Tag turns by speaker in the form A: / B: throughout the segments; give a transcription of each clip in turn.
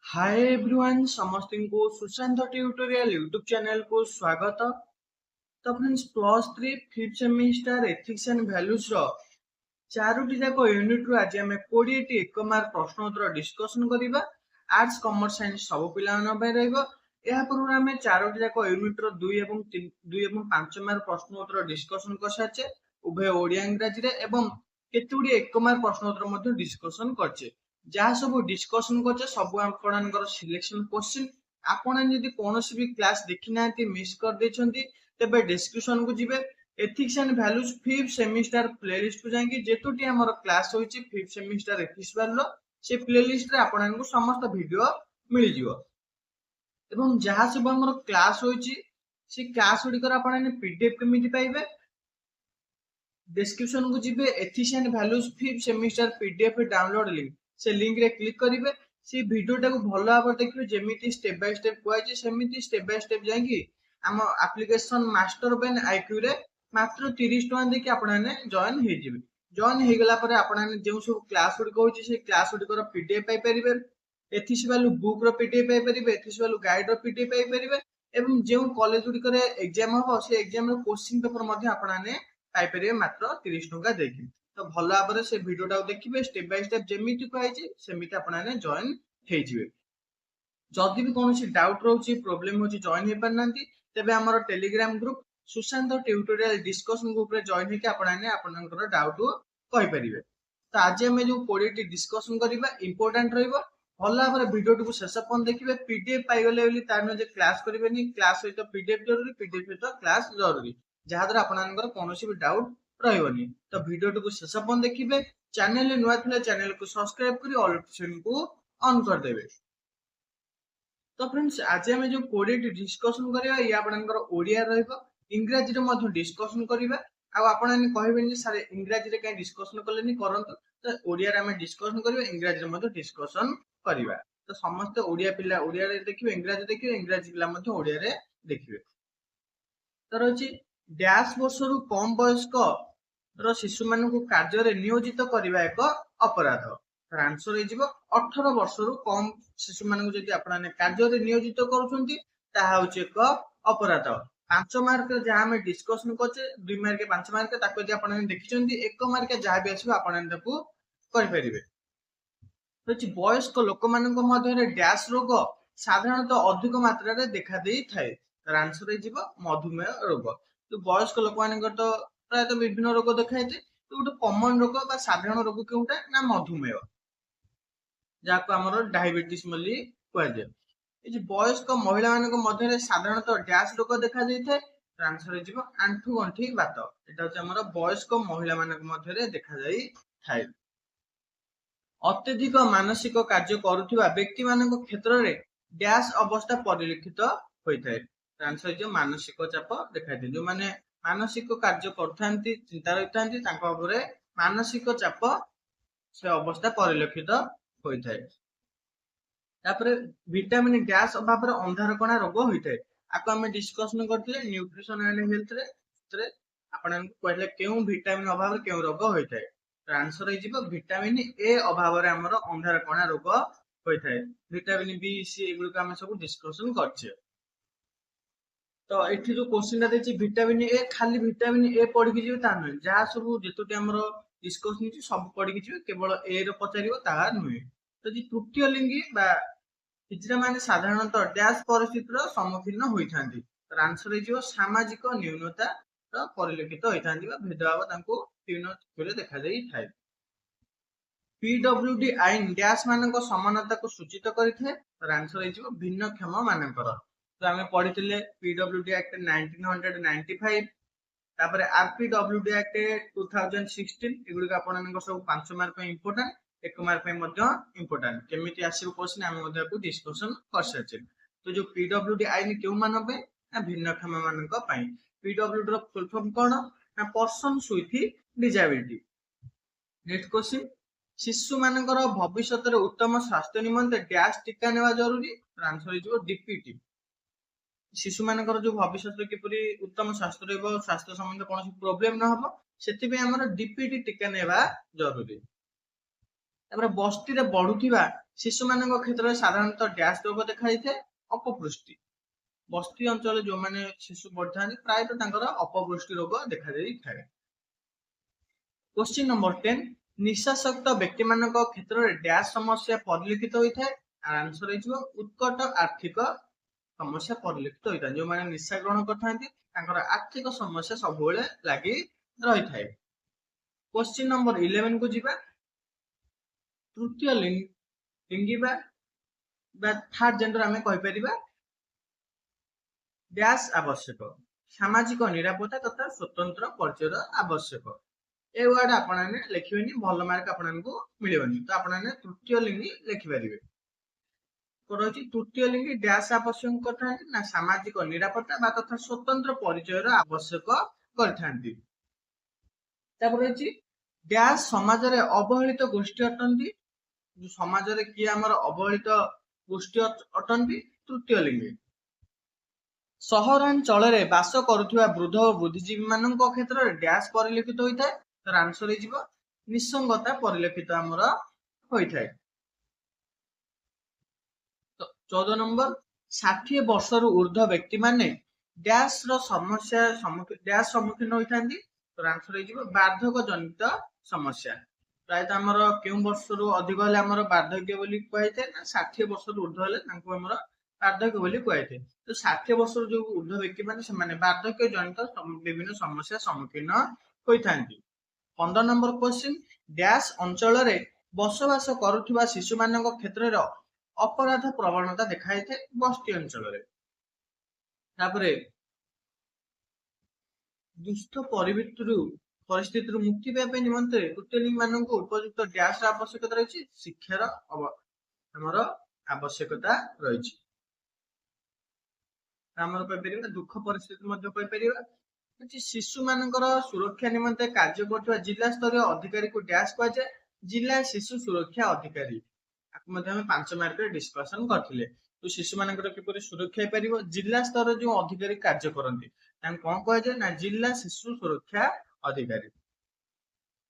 A: Hi everyone समस्त को Sushant tutorial YouTube channel को स्वागत। तो friends +3 5th semester ethics and values रो चारोटी जाक यूनिट रु आज आम 20 टी 1 मार्क प्रश्नोत्तर डिस्कशन करिबा। आर्ट्स कॉमर्स साइंस सब पिला रहइबो। या पूर्व आम चारोटी जाक यूनिट रो 2 एवं 5 मार्क प्रश्नोत्तर डिस्कशन कर साचे उभय ओडिया इंग्रजी रे एवं केतुडी 1 मार्क प्रश्नोत्तर मध्ये डिस्कशन करछे। जहाँ सब डिस्कसन करछे सब आपनकर सिलेक्शन क्वेश्चन। आपण यदि कोनोसी भी क्लास देखि नांती मिस कर देछंती तेबे डिस्क्रिप्शन को जिवे ethics and values 5th semester playlist को जाएंगे जेतुटी हमर क्लास होईची 5th सेमिस्टर एथिक्स वैल्यू से प्लेलिस्ट रे आपननको समस्त वीडियो मिल जिवो। एवं जहाँ सब हमर क्लास होईची से क्लास गुडी कर आपण पीडीएफ केमिति पाइबे डिस्क्रिप्शन को जिवे ethics and values 5th semester PDF download link से लिंक रे क्लिक करिवे से वीडियोटा को भलो भाबे देखिबे जेमिति स्टेप बाय स्टेप कोआइचे सेमिति स्टेप बाय स्टेप जाईकी हम एप्लीकेशन मास्टर बेन आईक्यू रे मात्र 30 टका देके आपने जॉइन हे जिवे। जॉइन हे गला परे आपने जे सब क्लास गुडी कहूची से क्लास गुडी कर पीडीएफ पाई परिबे एथिक्स वैल्यू बुक रो पीडीएफ पाई परिबे एथिक्स वैल्यू गाइड रो पीडीएफ पाई परिबे एवं जे कॉलेज गुडी करे एग्जाम हो से एग्जाम रो क्वेश्चन पेपर मध्ये आपने पाई परिबे मात्र 30 टका देके। तो भल भाव से वीडियोटा देखिए स्टेप बाय स्टेप जेमिति कहैछि सेमिति आपने जॉइन हे जिवे। जदि भी कोनोसी डाउट रहउछि प्रॉब्लम होछि जॉइन हे परनांती तेबे हमर Telegram group Sushant tutorial discussion group रे जॉइन हेके आपनकर डाउट कहि परिबे। तो आज हम जो 20 टी डिस्कशन करिबा इंपोर्टेंट रहइबो भल भाव वीडियो को शेष पर्यंत देखिए पीडीएफ पाई गले बोली तार न जे क्लास करिबेनी क्लास सहित पीडीएफ जरूरी पीडीएफ सहित क्लास जरूरी जहा द्वारा आपनकर कोनोसी भी डाउट रहइबनी। तो वीडियो को शेष पर्यंत देखिए चैनल नुआ थिले चैनल को सब्सक्राइब करी ऑल नोटिफिकेशन को ऑन कर देबे। तो फ्रेंड्स आज हम जो 20 टी डिस्कशन करिबा या आपनकर ओडिया रहइबो इंग्रजी रे मध्ये डिस्कशन करिबा आ आपन कहबेनी सर इंग्रजी रे काई डिस्कशन करलेनी करंतु तो ओडिया रे हम डिस्कशन करिबा इंग्रजी रे मध्ये डिस्कशन करिबा। तो समस्त ओडिया पिला ओडिया रे देखिबे इंग्रजी पिला मध्ये ओडिया रे देखिबे। तो रहछि डैश वर्षरु कम वयस्क रो शिशु मानकु कार्य रे नियोजित करिबा एक अपराध। आंसर हे जिवो 18 वर्षरु कम शिशु मानकु जदि आपने कार्य रे नियोजित करूछंती ताहा होछि एक अपराध। 5 मार्क जहाँ हम डिस्कशन करछे 2 मार्क 5 मार्क ताको जदि आपने देखिछंती 1 मार्क जहाँ भी आछिबो आपने ताकू करि परिबे। तो वयस्क लोक मानक मध्य डैश रोग साधारणतः अधिक मात्रा रे देखा देई थाए। आंसर हे जिवो मधुमेह रोग। तो वयस्क लोक मानक तो प्रायतः विभिन्न रोग देखाई थे तो गोटे कॉमन रोग बा साधारण रोग केउटा ना मधुमेह जाको हमर डायबिटीज बोली कहै जाय। ए जे वयस्क महिला मानक मध्य साधारणतः डैश रोग देखा जाय थाए। आंसर हे जिवो आंठु गंठी बात। एटा होचे हमर वयस्क महिला मानक मध्य देखा जाय थाए। अत्यधिक मानसिक कार्य करुथिबा व्यक्ति मानक क्षेत्र रे डैश अवस्था परिलक्षित होइथाय। आंसर जे मानसिक चाप देखाइते जो माने मानसिक कार्य करथांती चिंता रहिथांती तांको उपरे मानसिक चाप से अवस्था परिलक्षित होइथाय। तापरे विटामिन डैश अभाव रे अंधार कणा रोग होइथाय। आको हम डिस्कशन करथिले न्यूट्रिशन एंड हेल्थ रे आपन कहले केउ विटामिन अभाव रे केउ रोग होइथाय। आंसर हे जिवो विटामिन ए अभाव रे हमर अंधार कणा रोग होइथाय। विटामिन बी सी एगुलो हम सब डिस्कशन करछे। तो एठी जो क्वेश्चन देछि विटामिन ए खाली विटामिन ए पढ़ी के जिवे ता नै जहा सब जेतोटी हमरो डिस्कशन छि सब पढ़ी के जिवे केवल ए रो पचारिबो ताहा नुहे। तो जी तृतीय लिंगी बा हिजरा माने साधारणतः डैश परिस्थितिर सम्मुखीन होइथांती। तर आंसर हे जिवो सामाजिक न्यूनता रो परिलक्षित होइथांती बा भेदभाव तांको तीन थले देखा जाई थाए। पीडब्ल्यूडी आईन डैश मानक समानता को सूचित करिथे। तर आंसर हे जिवो भिन्नक्षम मानकर। तो हमें पढ़ी पीडब्ल्यूडी एक्ट 1995 तापर आरपीडब्ल्यूडी एक्ट 2016 एगुडी आपन सब 5 मार्क इंपोर्टेंट 1 मार्क इंपोर्टेंट केमिति आसीबो क्वेश्चन हम मध्य को डिस्कशन कर सके। तो जो पीडब्ल्यूडी आईन केउ मानक पे ना भिन्नक्षम मानक पई पीडब्ल्यूडी रो फुल फॉर्म कोन ना persons with disability. Next question शिशु मानकर भविष्यत रे उत्तम स्वास्थ्य निमंते डैश टीका नेवा जरूरी। आंसर हे जो डीपीटी। शिशु मानकर जो भविष्य किपरि उत्तम स्वास्थ्य रहबो स्वास्थ्य संबंधी कोनोसी प्रॉब्लम न हबो सेति बे हमर डीपीटी टीका नेबा जरूरी। तापर बस्ती रे बढ़ुथिबा शिशु मानक क्षेत्र में साधारणतः डैश रोग देखा जाए अपपुष्टि बस्ती अंचल जो माने शिशु बढ़ता प्रायतः तांकर अपपुष्टि रोग देखा जाए। क्वेश्चन नंबर 10 निशाशक्त व्यक्ति मानक क्षेत्र में डैश समस्या परिलक्षित होता है आंसर है उत्कट आर्थिक समस्या परिलक्षित होता है जो माने निशा ग्रहण करते आर्थिक समस्या सब लगी रही है। क्वेश्चन नंबर 11 को जीवा तृतीय लिंगी थर्ड जेंडर आम कहीपर डैश आवश्यक सामाजिक निरापत्ता तथा स्वतंत्र परिचय आवश्यक ए वर्ड आपने लिखिबेनी भल मार्क आपको मिलबनी तो आपने तृतीय लिंगी लिखिपारे रही तृतीय लिंगी डैश आवश्यक करते ना सामाजिक निरापत्ता तथा स्वतंत्र परिचय आवश्यक करते डैश समाज रे अवहेलित गोष्ठी अटंती समाज रे किए आमर अवहेलित गोष्ठी अटंती तृतीय लिंगी सहरांचल रे बास करुवा वृद्ध और बुद्धिजीवी मान क्षेत्र में डैश परिलक्षित होता है तर आंसर हो निसंगता परिलक्षित आमर होता है। तो 14 नंबर 60 वर्ष रु ऊर्ध्व व्यक्ति माने डैश रो समस्या डैश सम्मुखीन होता तो आंसर हो बार्धक्य जनित समस्या प्रायतः आमर क्यों वर्ष रु अधिक हेले आमर बार्धक्य बोली कहुए ना 60 वर्ष रु ऊर्ध्व हेले तांको आमर बार्धक्य बोली कहुए तो 60 वर्ष जो ऊर्ध्व व्यक्ति माने बार्धक्य जनित विभिन्न समस्या सम्मुखीन होता। 15 नंबर क्वेश्चन डैश अंचल रे बसवास करुवा शिशु मान क्षेत्र में अपराध प्रवणता देखा जाए बस्ती अंचल रे तापरे दुष्ट परिस्थिति मुक्ति पाइबा निमंते तृतीय लिंगी मानक उपयुक्त डैश आवश्यकता रही शिक्षार आमर आवश्यकता रही दुख परिस्थिति शिशु मानकर सुरक्षा निमंते कार्य करथुवा जिला स्तरीय अधिकारी को डैश कहुए जिला शिशु सुरक्षा अधिकारी हम 5 मार्क डिस्कशन करथिले तो शिशु मानकर किपरि सुरक्षा पारिबो जिला स्तर जो अधिकारी कार्य करंती कौन कहुए ना जिला शिशु सुरक्षा अधिकारी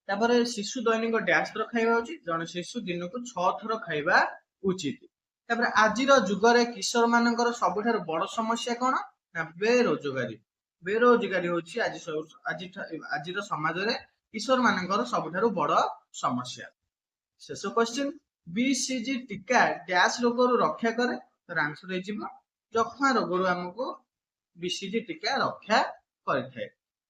A: तापर शिशु दैनिक डैश थर खाइबा उचित जन शिशु दिन को 6 थर खाइबा उचित तापर आजिर जुगरे किशोर मानकर सबुठार बड़ समस्या कौन ना बेरोजगारी होची आज समाज रे किशोर मानकर सबुठार बड़ समस्या। शेष क्वेश्चन बीसीजी टीका डैश रोग रक्षा करे तो आंसर हो जख्मा रोग आमको बीसीजी टीका रक्षा करें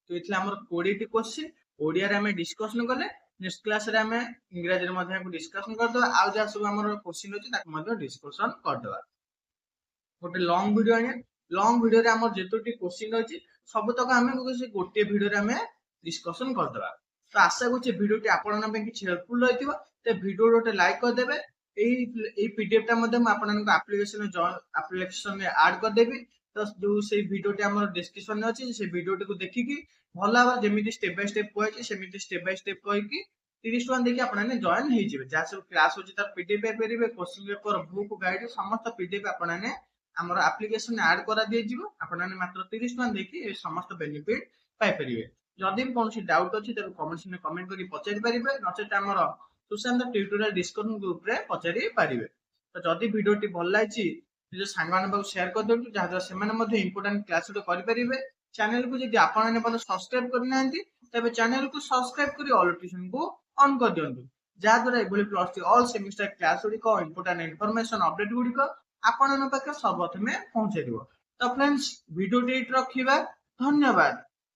A: तो ये आम 20 क्वेश्चन ओडिया रे हमें डिस्कशन कले नेक्स्ट क्लास रे हमें इंग्रजी रे मध्ये डिस्कशन करदवा आ जा सब हमर क्वेश्चन अछि ताक मध्ये डिस्कशन करदवा गोटे लॉन्ग वीडियो आने लॉन्ग वीडियो रे हमर जेतोटी क्वेश्चन अछि सब तक हमें गोटे वीडियो रे हमें डिस्कशन करदवा तो आशा करछि वीडियो टी आपन नबे किछि हेल्पफुल रहितबो ते वीडियो गोटे लाइक कर देबे एई पीडीएफ टा मध्ये म आपन एप्लीकेशन में ऐड कर देबी तो जो से वीडियो टी हमर डिस्क्रिप्शन में अछि से वीडियो टी को देखिकी भला भाव जेमिति स्टेप बाय स्टेप कहै सेमिति स्टेप बाय स्टेप कहै कि 30 टका देखि आपने जॉइन हे जिवे जा सब क्लास होची तार पीडीएफ पे परिबे क्वेश्चन पेपर बुक गाइड समस्त पीडीएफ आपने हमर एप्लीकेशन में ऐड करा दिए जिवो आपने मात्र 30 टका देखि समस्त बेनिफिट पाइ परिबे जदि भी कोनसी डाउट अछि त कमेंट में कमेंट करी पचारि परिबे नचेत हमर सुशांत ट्यूटोरियल डिस्कशन ग्रुप रे पचारि परिबे तो जदि वीडियो टी भल लागिछि निज सांगमान बाबू शेयर कर दियंतु जहाँ से इंपोर्टेंट क्लास करें चैनल को जब आपने सब्सक्राइब करना तेज चैनल को सब्सक्राइब कर ऑल नोटिफिकेशन को ऑन कर दियंतु जहाँद्वारा प्लस ऑल सेमिस्टर क्लास गुड़िक इंपोर्टेंट इनफॉरमेशन अपडेट गुड़िक आपन पाखे सर्वप्रथमे पहुंचे तो फ्रेंड्स वीडियो रखा धन्यवाद।